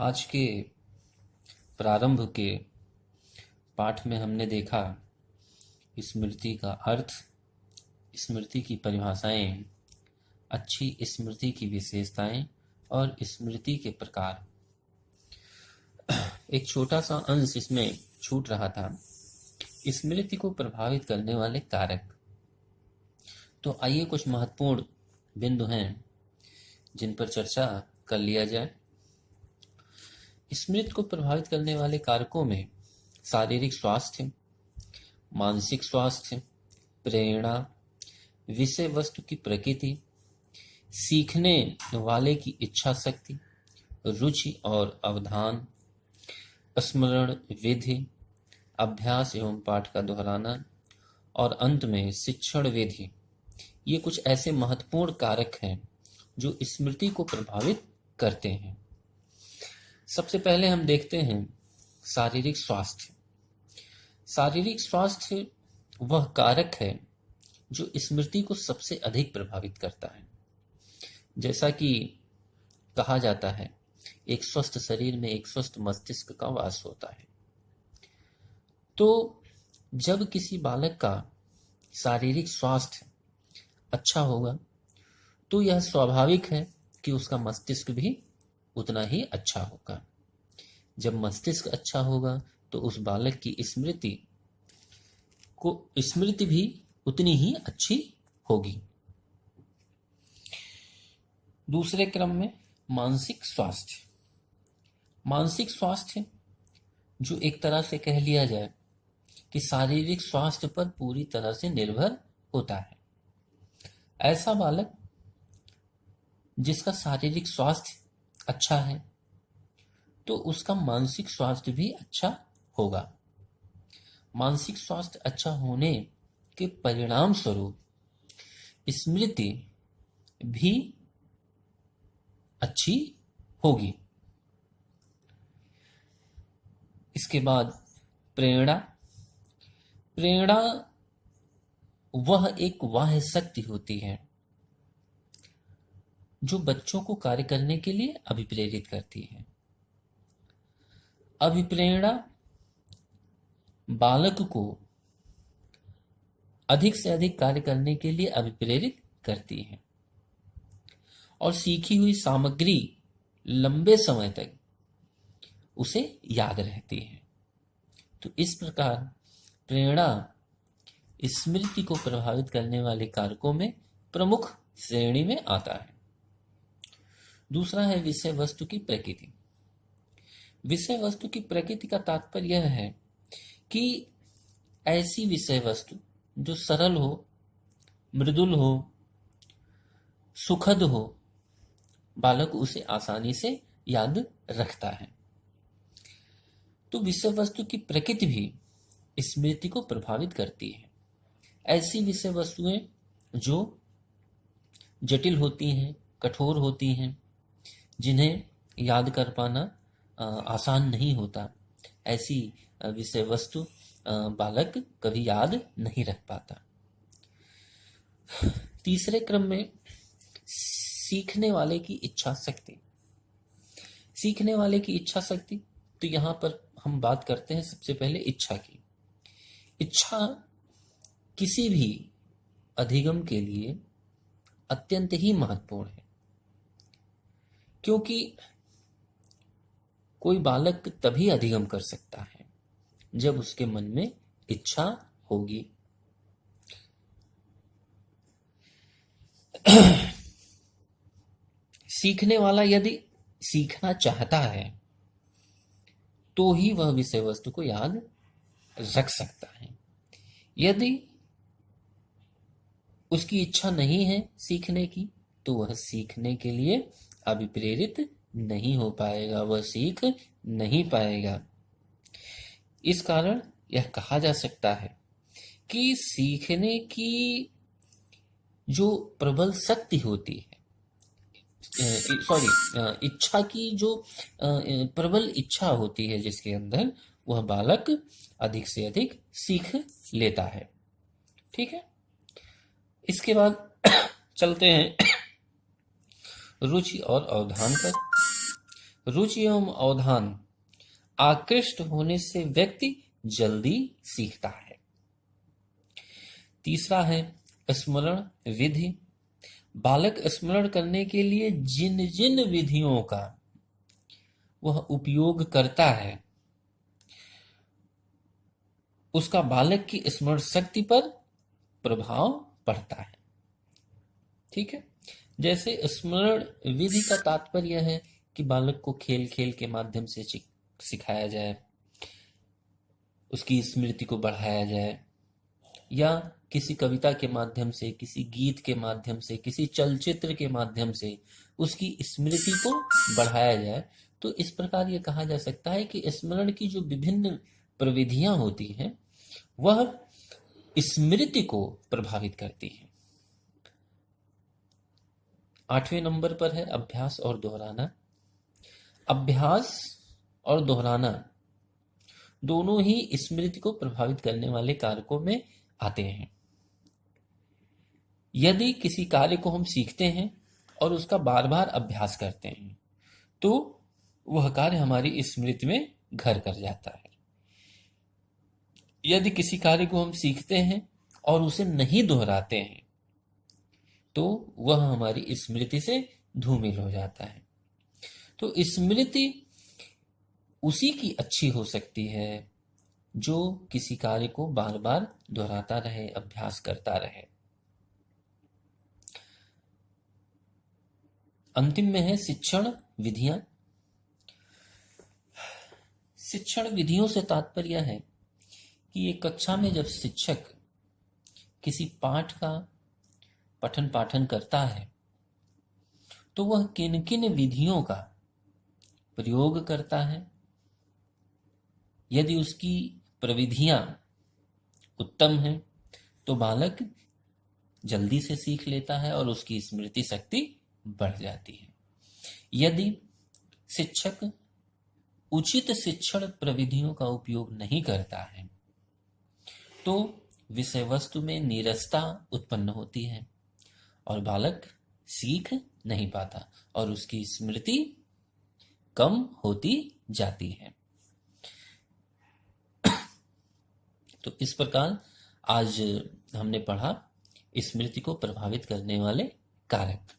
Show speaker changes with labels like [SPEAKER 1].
[SPEAKER 1] आज के प्रारंभ के पाठ में हमने देखा स्मृति का अर्थ, स्मृति की परिभाषाएं, अच्छी स्मृति की विशेषताएं और स्मृति के प्रकार। एक छोटा सा अंश इसमें छूट रहा था, स्मृति को प्रभावित करने वाले कारक। तो आइए कुछ महत्वपूर्ण बिंदु हैं जिन पर चर्चा कर लिया जाए। स्मृति को प्रभावित करने वाले कारकों में शारीरिक स्वास्थ्य, मानसिक स्वास्थ्य, प्रेरणा, विषय वस्तु की प्रकृति, सीखने वाले की इच्छा शक्ति, रुचि और अवधान, स्मरण विधि, अभ्यास एवं पाठ का दोहराना और अंत में शिक्षण विधि। ये कुछ ऐसे महत्वपूर्ण कारक हैं जो स्मृति को प्रभावित करते हैं। सबसे पहले हम देखते हैं शारीरिक स्वास्थ्य। शारीरिक स्वास्थ्य वह कारक है जो स्मृति को सबसे अधिक प्रभावित करता है। जैसा कि कहा जाता है, एक स्वस्थ शरीर में एक स्वस्थ मस्तिष्क का वास होता है। तो जब किसी बालक का शारीरिक स्वास्थ्य अच्छा होगा तो यह स्वाभाविक है कि उसका मस्तिष्क भी उतना ही अच्छा होगा। जब मस्तिष्क अच्छा होगा तो उस बालक की स्मृति भी उतनी ही अच्छी होगी। दूसरे क्रम में मानसिक स्वास्थ्य। मानसिक स्वास्थ्य जो एक तरह से कह लिया जाए कि शारीरिक स्वास्थ्य पर पूरी तरह से निर्भर होता है। ऐसा बालक जिसका शारीरिक स्वास्थ्य अच्छा है तो उसका मानसिक स्वास्थ्य भी अच्छा होगा। मानसिक स्वास्थ्य अच्छा होने के परिणाम स्वरूप स्मृति भी अच्छी होगी। इसके बाद प्रेरणा। प्रेरणा वह एक बाह्य शक्ति होती है जो बच्चों को कार्य करने के लिए अभिप्रेरित करती है। अभिप्रेरणा बालक को अधिक से अधिक कार्य करने के लिए अभिप्रेरित करती है और सीखी हुई सामग्री लंबे समय तक उसे याद रहती है। तो इस प्रकार प्रेरणा स्मृति को प्रभावित करने वाले कारकों में प्रमुख श्रेणी में आता है। दूसरा है विषय वस्तु की प्रकृति। विषय वस्तु की प्रकृति का तात्पर्य यह है कि ऐसी विषय वस्तु जो सरल हो, मृदुल हो, सुखद हो, बालक उसे आसानी से याद रखता है। तो विषय वस्तु की प्रकृति भी स्मृति को प्रभावित करती है। ऐसी विषय वस्तुएं जो जटिल होती हैं, कठोर होती हैं, जिन्हें याद कर पाना आसान नहीं होता, ऐसी विषय वस्तु बालक कभी याद नहीं रख पाता। तीसरे क्रम में सीखने वाले की इच्छा शक्ति। सीखने वाले की इच्छा शक्ति, तो यहाँ पर हम बात करते हैं सबसे पहले इच्छा की। इच्छा किसी भी अधिगम के लिए अत्यंत ही महत्वपूर्ण है, क्योंकि कोई बालक तभी अधिगम कर सकता है जब उसके मन में इच्छा होगी। सीखने वाला यदि सीखना चाहता है तो ही वह विषय वस्तु को याद रख सकता है। यदि उसकी इच्छा नहीं है सीखने की तो वह सीखने के लिए अभिप्रेरित नहीं हो पाएगा, वह सीख नहीं पाएगा। इस कारण यह कहा जा सकता है कि सीखने की जो प्रबल शक्ति होती है, इच्छा की जो प्रबल इच्छा होती है जिसके अंदर, वह बालक अधिक से अधिक सीख लेता है। ठीक है। इसके बाद चलते हैं रुचि और अवधान पर। रुचि एवं अवधान आकृष्ट होने से व्यक्ति जल्दी सीखता है। तीसरा है स्मरण विधि। बालक स्मरण करने के लिए जिन जिन विधियों का वह उपयोग करता है उसका बालक की स्मरण शक्ति पर प्रभाव पड़ता है। ठीक है, जैसे स्मरण विधि का तात्पर्य है कि बालक को खेल खेल के माध्यम से सिखाया जाए, उसकी स्मृति को बढ़ाया जाए, या किसी कविता के माध्यम से, किसी गीत के माध्यम से, किसी चलचित्र के माध्यम से उसकी स्मृति को बढ़ाया जाए। तो इस प्रकार ये कहा जा सकता है कि स्मरण की जो विभिन्न प्रविधियां होती हैं वह स्मृति को प्रभावित करती हैं। 8वें नंबर पर है अभ्यास और दोहराना। अभ्यास और दोहराना दोनों ही स्मृति को प्रभावित करने वाले कारकों में आते हैं। यदि किसी कार्य को हम सीखते हैं और उसका बार बार अभ्यास करते हैं तो वह कार्य हमारी स्मृति में घर कर जाता है। यदि किसी कार्य को हम सीखते हैं और उसे नहीं दोहराते हैं तो वह हमारी स्मृति से धूमिल हो जाता है। तो स्मृति उसी की अच्छी हो सकती है जो किसी कार्य को बार बार दोहराता रहे, अभ्यास करता रहे। अंतिम में है शिक्षण विधियां। शिक्षण विधियों से तात्पर्य है कि एक कक्षा में जब शिक्षक किसी पाठ का पठन पाठन करता है तो वह किन किन विधियों का प्रयोग करता है। यदि उसकी प्रविधियां उत्तम हैं तो बालक जल्दी से सीख लेता है और उसकी स्मृति शक्ति बढ़ जाती है। यदि शिक्षक उचित शिक्षण प्रविधियों का उपयोग नहीं करता है तो विषय वस्तु में नीरसता उत्पन्न होती है और बालक सीख नहीं पाता और उसकी स्मृति कम होती जाती है। तो इस प्रकार आज हमने पढ़ा स्मृति को प्रभावित करने वाले कारक।